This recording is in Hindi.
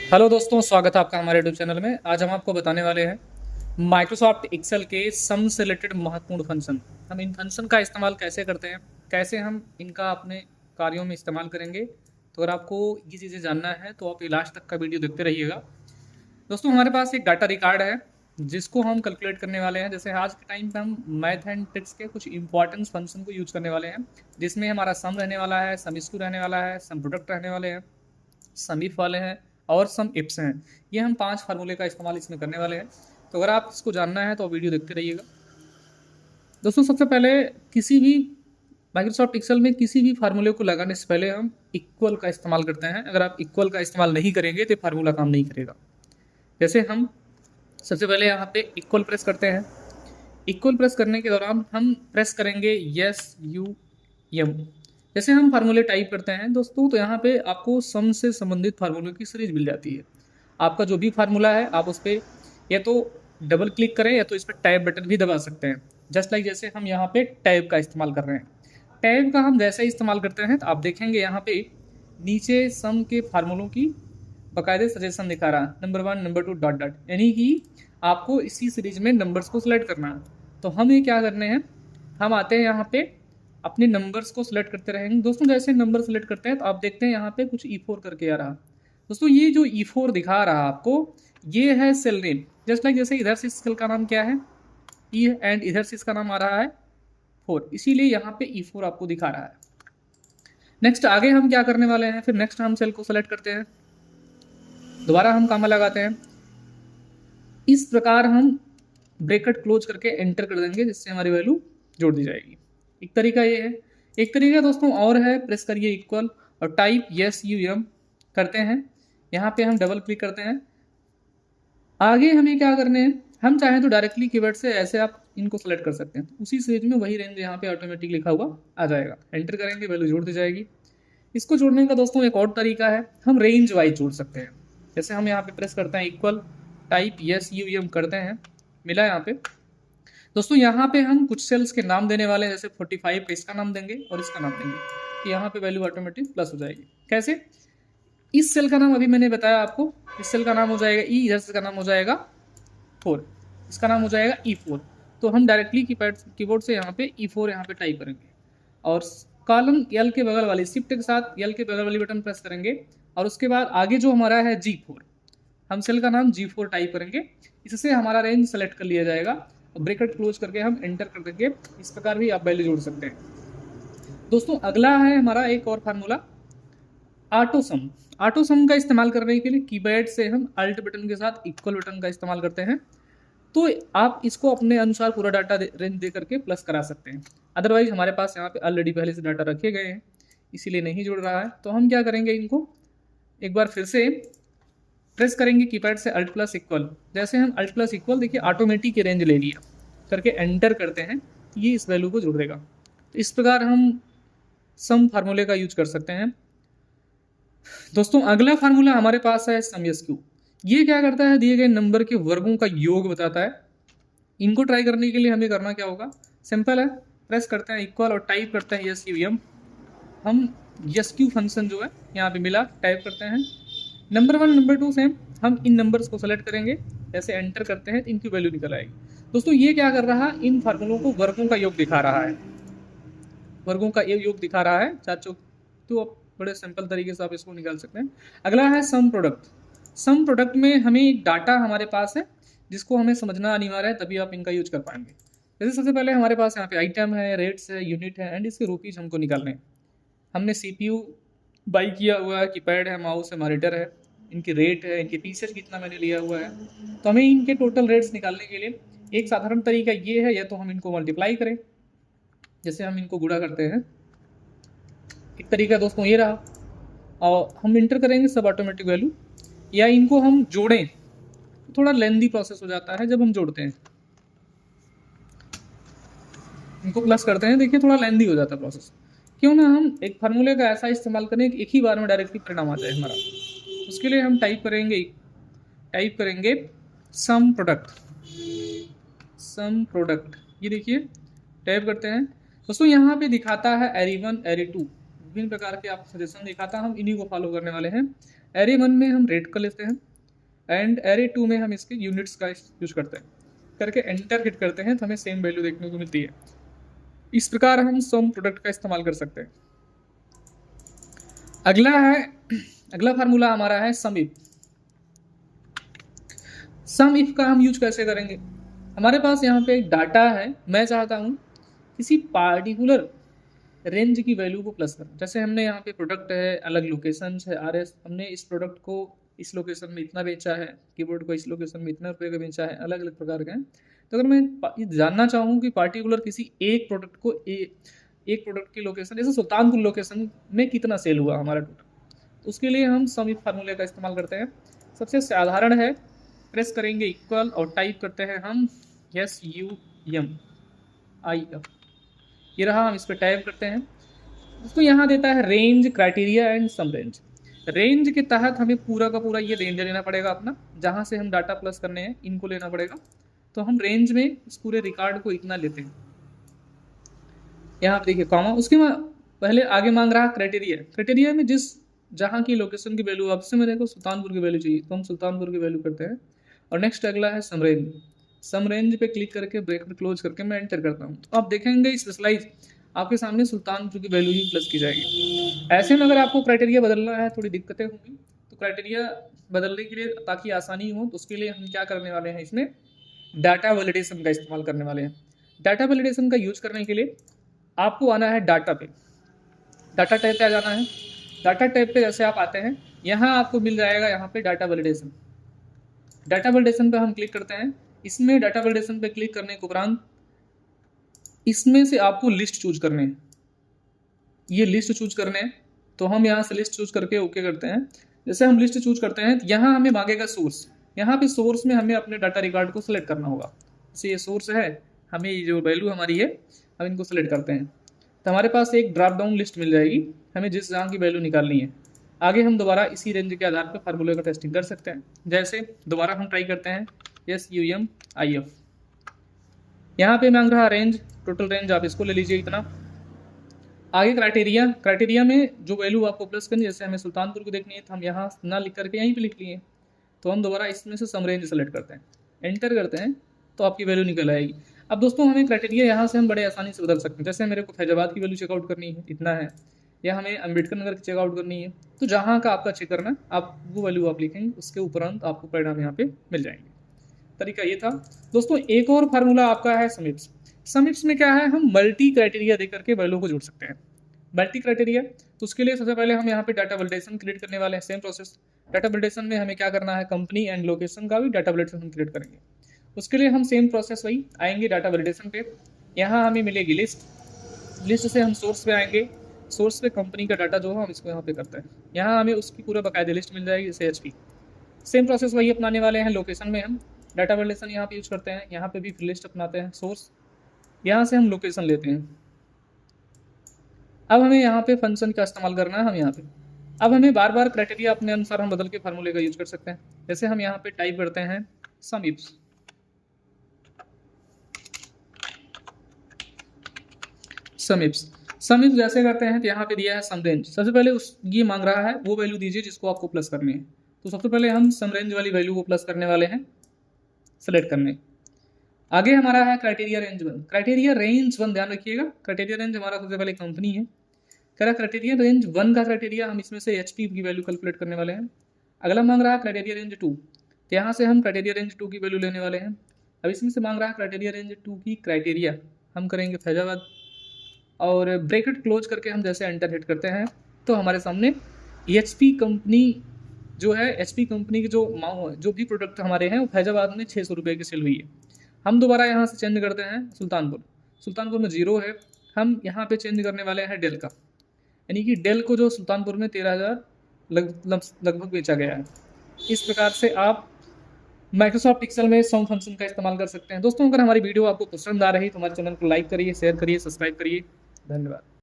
हेलो दोस्तों, स्वागत है आपका हमारे यूट्यूब चैनल में। आज हम आपको बताने वाले हैं माइक्रोसॉफ्ट एक्सेल के सम से रिलेटेड महत्वपूर्ण फंक्शन। हम इन फंक्शन का इस्तेमाल कैसे करते हैं, कैसे हम इनका अपने कार्यों में इस्तेमाल करेंगे। तो अगर आपको ये चीज़ें जानना है तो आप ये लास्ट तक का वीडियो देखते रहिएगा। दोस्तों, हमारे पास एक डाटा रिकॉर्ड है जिसको हम कैलकुलेट करने वाले हैं। जैसे आज के टाइम पे हम मैथ एंड ट्रिक्स के कुछ इंपॉर्टेंट फंक्शन को यूज करने वाले हैं, जिसमें हमारा सम रहने वाला है, सम स्क्यू रहने वाला है, सम प्रोडक्ट रहने वाले हैं, सम इफ वाले हैं और सम इफ्स हैं। ये हम 5 फार्मूले का इस्तेमाल इसमें करने वाले हैं। तो अगर आप इसको जानना है तो वीडियो देखते रहिएगा। दोस्तों, सबसे पहले किसी भी माइक्रोसॉफ्ट एक्सेल में किसी भी फार्मूले को लगाने से पहले हम इक्वल का इस्तेमाल करते हैं। अगर आप इक्वल का इस्तेमाल नहीं करेंगे तो फार्मूला काम नहीं करेगा। जैसे हम सबसे पहले यहाँ पे इक्वल प्रेस करते हैं। इक्वल प्रेस करने के दौरान हम प्रेस करेंगे यस यू एम। जैसे हम फार्मूले टाइप करते हैं दोस्तों, तो यहाँ पे आपको सम से संबंधित फार्मूलों की सीरीज मिल जाती है। आपका जो भी फार्मूला है आप उस पर या तो डबल क्लिक करें या तो इस पर टैब बटन भी दबा सकते हैं। जस्ट लाइक जैसे हम यहाँ पे टैब का इस्तेमाल कर रहे हैं। टैब का हम जैसे ही इस्तेमाल करते हैं तो आप देखेंगे यहाँ पे नीचे सम के फार्मूलों की बाकायदे सजेशन दिखा रहा है, नंबर 1 नंबर 2 डॉट डॉट, यानी कि आपको इसी सीरीज में नंबर्स को सिलेक्ट करना है। तो हम ये क्या करने हैं, हम आते हैं यहाँ पे अपने नंबर्स को सिलेक्ट करते रहेंगे। दोस्तों, जैसे नंबर सेलेक्ट करते हैं तो आप देखते हैं यहाँ पे कुछ E4 करके आ रहा। दोस्तों, ये जो E4 दिखा रहा आपको, ये है सेल नेम। जस्ट लाइक जैसे इधर से सेल का नाम क्या है ई एंड इधर से इसका नाम आ रहा है 4, इसीलिए यहाँ पे E4 आपको दिखा रहा है। नेक्स्ट आगे हम क्या करने वाले हैं, फिर नेक्स्ट हम सेल को सेलेक्ट करते हैं, दोबारा हम कामा लगाते हैं। इस प्रकार हम ब्रैकेट क्लोज करके एंटर कर देंगे, जिससे हमारी वैल्यू जोड़ दी जाएगी। एक तरीका ये है। एक तरीका दोस्तों और है, प्रेस करिए इक्वल और टाइप यस यू एम करते हैं। यहाँ पे हम डबल क्लिक करते हैं। आगे हमें क्या करने हैं, हम चाहें तो डायरेक्टली कीवर्ड से ऐसे आप इनको सेलेक्ट कर सकते हैं। उसी सीरीज में वही रेंज यहाँ पे ऑटोमेटिक लिखा हुआ आ जाएगा। एंटर करेंगे, वैल्यू जोड़ दी जाएगी। इसको जोड़ने का दोस्तों एक और तरीका है, हम रेंज वाइज जोड़ सकते हैं। जैसे हम यहाँ पे प्रेस करते हैं equal type S U M करते हैं, मिला यहाँ पे। दोस्तों, यहाँ पे हम कुछ सेल्स के नाम देने वाले हैं। जैसे 45 पे इसका नाम देंगे और इसका नाम देंगे, तो यहाँ पे वैल्यू ऑटोमेटिक प्लस हो जाएगी। कैसे, इस सेल का नाम अभी मैंने बताया आपको, इस सेल का नाम हो जाएगा ई, इधर से का नाम हो जाएगा 4, इसका नाम हो जाएगा E4। तो हम डायरेक्टली कीबोर्ड से यहाँ पे E4 यहाँ पे टाइप करेंगे और कॉलम यल के बगल वाली शिफ्ट के साथ यल के बगल वाली बटन प्रेस करेंगे और उसके बाद आगे जो हमारा है G4, हम सेल का नाम G4 टाइप करेंगे। इससे हमारा रेंज सेलेक्ट कर लिया जाएगा और ब्रैकेट क्लोज करके हम एंटर कर देंगे। इस प्रकार भी आप वैल्यू जोड़ सकते हैं। दोस्तों, अगला है हमारा एक और फार्मूला, ऑटो सम। ऑटो सम का इस्तेमाल करने के लिए कीपैड से हम अल्ट बटन के साथ इक्वल बटन का इस्तेमाल करते हैं। तो आप इसको अपने अनुसार पूरा डाटा रेंज दे करके प्लस करा सकते हैं। अदरवाइज हमारे पास यहाँ पे ऑलरेडी पहले से डाटा रखे गए हैं, इसीलिए नहीं जुड़ रहा है। तो हम क्या करेंगे, इनको एक बार फिर से प्रेस करेंगे कीपैड से अल्ट प्लस इक्वल। जैसे हम अल्ट प्लस इक्वल, देखिए ऑटोमेटिक की रेंज ले लिया करके एंटर करते हैं, ये इस वैल्यू को जोड़ देगा। तो इस प्रकार हम सम फार्मूले का यूज कर सकते हैं। दोस्तों, अगला फार्मूला हमारे पास है सम एस क्यू। ये क्या करता है, दिए गए नंबर के वर्गों का योग बताता है। इनको ट्राई करने के लिए हमें करना क्या होगा, सिंपल है, प्रेस करते हैं इक्वल और टाइप करते हैं यस यू एम। हम यस क्यू फंक्शन जो है यहाँ पे मिला, टाइप करते हैं नंबर 1 नंबर 2 सेम। हम इन नंबर्स को सेलेक्ट करेंगे, ऐसे एंटर करते हैं तो इनकी वैल्यू निकल आएगी। दोस्तों, ये क्या कर रहा है, इन फार्मूलों को वर्गों का योग दिखा रहा है, वर्गों का योग दिखा रहा है चाचो। तो अब बड़े सिंपल तरीके से आप इसको निकाल सकते हैं। अगला है सम प्रोडक्ट। सम प्रोडक्ट में हमें एक डाटा हमारे पास है जिसको हमें समझना अनिवार्य है, तभी आप इनका यूज कर पाएंगे। जैसे सबसे पहले हमारे पास यहाँ पे आइटम है, रेट्स है, यूनिट है एंड इसके रुपीज हमको निकालने हैं। हमने CPU बाई किया हुआ है, कीपैड है, माउस है, मॉनिटर है, इनकी रेट है, इनके पीसेज कितना मैंने लिया हुआ है। तो हमें इनके टोटल रेट्स निकालने के लिए एक साधारण तरीका ये है, या तो हम इनको मल्टीप्लाई करें, जैसे हम इनको गुणा करते हैं। एक तरीका दोस्तों ये रहा, और हम इंटर करेंगे सब ऑटोमेटिक वैल्यू, या इनको हम जोड़ें। थोड़ा लेंदी प्रोसेस हो जाता है जब हम जोड़ते हैं, इनको प्लस करते हैं, देखिए थोड़ा लेंदी हो जाता है प्रोसेस। क्यों ना हम एक फार्मूले का ऐसा इस्तेमाल करें कि एक ही बार में डायरेक्टली परिणाम आ जाए हमारा। उसके लिए हम टाइप करेंगे सम प्रोडक्ट। सम प्रोडक्ट, ये देखिए टाइप करते हैं। दोस्तों, यहाँ पे दिखाता है एरी 1 एरी 2, विभिन्न प्रकार के आपको सजेशन दिखाता है, हम इन्हीं को फॉलो करने वाले हैं। एरे 1 में हम रेट का लेते हैं एंड एरे 2 में हम इसके यूनिट्स का यूज करते हैं, करके एंटर हिट करते हैं तो हमें सेम वैल्यू देखने को मिलती है। इस प्रकार हम सम प्रोडक्ट का इस्तेमाल कर सकते हैं। अगला फार्मूला हमारा है सम इफ। सम इफ का हम यूज कैसे करेंगे? हमारे पास यहाँ पे एक डाटा है, मैं चाहता हूँ किसी पार्टिकुलर रेंज की वैल्यू को प्लस करना। जैसे हमने यहाँ पे प्रोडक्ट है, अलग लोकेशन है, RS, हमने इस प्रोडक्ट को इस लोकेशन में इतना बेचा है, कीबोर्ड को इस लोकेशन में इतना रुपये का बेचा है, अलग अलग प्रकार के हैं। तो अगर मैं ये जानना चाहूँ कि पार्टिकुलर किसी एक प्रोडक्ट को एक प्रोडक्ट की लोकेशन, जैसे सुल्तानपुर लोकेशन में कितना सेल हुआ हमारा टोटल, तो उसके लिए हम सम इफ फार्मूले का इस्तेमाल करते हैं। सबसे साधारण है, प्रेस करेंगे इक्वल और टाइप करते हैं हम SUMIF, ये रहा, हम इस पर टाइप करते हैं। उसको यहाँ देता है range, criteria and sum range. Range के तहत हमें पूरा का पूरा ये रेंज लेना पड़ेगा अपना, जहाँ से हम डाटा प्लस करने हैं इनको लेना पड़ेगा। तो हम रेंज में इस पूरे रिकॉर्ड को इतना लेते हैं। यहाँ पे देखिए कॉमा, उसके पहले आगे मांग रहा क्राइटेरिया। क्राइटेरिया में जिस जहाँ की लोकेशन की वैल्यू, अब से मेरे को सुल्तानपुर की वैल्यू चाहिए तो हम सुल्तानपुर की वैल्यू करते हैं। और नेक्स्ट अगला है सम रेंज। सम रेंज पे क्लिक करके ब्रैकेट क्लोज करके मैं एंटर करता हूँ। तो आप देखेंगे स्पेशलाइज आपके सामने सुल्तानपुर की वैल्यू ही प्लस की जाएगी। ऐसे में अगर आपको क्राइटेरिया बदलना है, थोड़ी दिक्कतें होंगी, तो क्राइटेरिया बदलने के लिए ताकि आसानी हो, तो उसके लिए हम क्या करने वाले हैं, इसमें डाटा वैलिडेशन का इस्तेमाल करने वाले हैं। डाटा वैलिडेशन का यूज करने के लिए आपको आना है डाटा पे, डाटा टैब पे आ जाना है। डाटा टैब पे जैसे आप आते हैं, यहाँ आपको मिल जाएगा यहाँ पे डाटा वैलिडेशन। डाटा वैलिडेशन पे हम क्लिक करते हैं। इसमें डाटा वैलिडेशन पे क्लिक करने के उपरांत इसमें से आपको लिस्ट चूज करने हैं, ये लिस्ट चूज करने हैं। तो हम यहाँ से लिस्ट चूज करके ओके करते हैं। जैसे हम लिस्ट चूज करते हैं तो यहाँ हमें मांगेगा सोर्स। यहाँ पे सोर्स में हमें अपने डाटा रिकॉर्ड को सिलेक्ट करना होगा। जैसे ये सोर्स है, हमें ये जो वैल्यू हमारी है, हम इनको सिलेक्ट करते हैं तो हमारे पास एक ड्रॉप डाउन लिस्ट मिल जाएगी, हमें जिस जहाँ की वैल्यू निकालनी है। आगे हम दोबारा इसी रेंज के आधार पर फार्मूले का टेस्टिंग कर सकते हैं। जैसे दोबारा हम ट्राई करते हैं SUMIF। यहाँ पे मांग रहा रेंज, टोटल रेंज आप इसको ले लीजिए इतना। आगे क्राइटेरिया में जो वैल्यू आपको प्लस करनी है, जैसे हमें सुल्तानपुर को देखनी है तो हम यहाँ ना लिख करके यहीं पे लिख लिए। तो हम दोबारा इसमें से सम रेंज सेलेक्ट करते हैं, एंटर करते हैं तो आपकी वैल्यू निकल आएगी। अब दोस्तों हमें क्राइटेरिया यहाँ से हम बड़े आसानी से बदल सकते हैं। जैसे मेरे को फैजाबाद की वैल्यू चेकआउट करनी है, इतना है, या हमें अम्बेडकर नगर की चेकआउट करनी है, तो जहाँ का आपका चेक करना आप वो वैल्यू आप लिखेंगे, उसके उपरांत आपको परिणाम यहाँ पे मिल जाएंगे। तरीका ये था दोस्तों। एक और फार्मूला आपका है समिप्स। समिप्स में क्या है, हम मल्टी क्राइटेरिया दे करके वैल्यू को जोड़ सकते हैं। मल्टी क्राइटेरिया, तो उसके लिए सबसे पहले हम यहाँ पे डाटा वैलिडेशन क्रिएट करने वाले हैं। सेम प्रोसेस, डाटा वैलिडेशन में हमें क्या करना है, कंपनी एंड लोकेशन का भी डाटा वैलिडेशन क्रिएट करेंगे। उसके लिए हम सेम प्रोसेस वही आएंगे डाटा वैलिडेशन पे। यहाँ हमें मिलेगी लिस्ट से हम सोर्स पे आएंगे। सोर्स पे कंपनी का डाटा जो है हम इसको यहाँ पे करते हैं। यहाँ हमें उसकी पूरा बाकायदा लिस्ट मिल जाएगी, जैसे HP। सेम प्रोसेस वही अपनाने वाले हैं। लोकेशन में हम डाटा वैलिडेशन यहाँ पे यूज करते हैं, यहाँ पे भी फिर लिस्ट अपनाते हैं। सोर्स, यहाँ से हम लोकेशन लेते हैं। अब हमें यहाँ पे फंक्शन का इस्तेमाल करना है। हम यहाँ पे अब हमें बार बार क्राइटेरिया अपने अनुसार हम बदल के फार्मूले का यूज कर सकते हैं। जैसे हम यहाँ पे टाइप करते हैं समिप्स। समिप्स जैसे करते हैं तो यहाँ पे दिया है सम रेंज। सबसे पहले ये मांग रहा है वो वैल्यू दीजिए जिसको आपको प्लस करनी है। तो सबसे पहले हम सम रेंज वाली वैल्यू को प्लस करने वाले हैं, सेलेक्ट करने। आगे हमारा है क्राइटेरिया रेंज 1। क्राइटेरिया रेंज 1 ध्यान रखिएगा, क्राइटेरिया रेंज हमारा सबसे पहले कंपनी है। कह रहा क्राइटेरिया रेंज 1 का क्राइटेरिया हम इसमें से HP की वैल्यू कैलकुलेट करने वाले हैं। अगला मांग रहा है क्राइटेरिया रेंज 2, तो यहाँ से हम क्राइटेरिया रेंज 2 की वैल्यू लेने वाले हैं। अब इसमें से मांग रहा है क्राइटेरिया रेंज 2 की क्राइटेरिया, हम करेंगे फैजाबाद और ब्रैकेट क्लोज करके हम जैसे एंटर हिट करते हैं तो हमारे सामने HP कंपनी जो है, HP कंपनी की जो भी प्रोडक्ट हमारे हैं वो फैजाबाद में 600 रुपये की सेल हुई है। हम दोबारा यहाँ से चेंज करते हैं सुल्तानपुर में 0 है, हम यहाँ पे चेंज करने वाले हैं डेल का, यानी कि डेल को जो सुल्तानपुर में 13,000 लगभग बेचा गया है। इस प्रकार से आप माइक्रोसॉफ्ट एक्सेल में सम फंक्शन का इस्तेमाल कर सकते हैं। दोस्तों अगर हमारी वीडियो आपको पसंद आ रही तो हमारे चैनल को लाइक करिए, शेयर करिए, सब्सक्राइब करिए। धन्यवाद।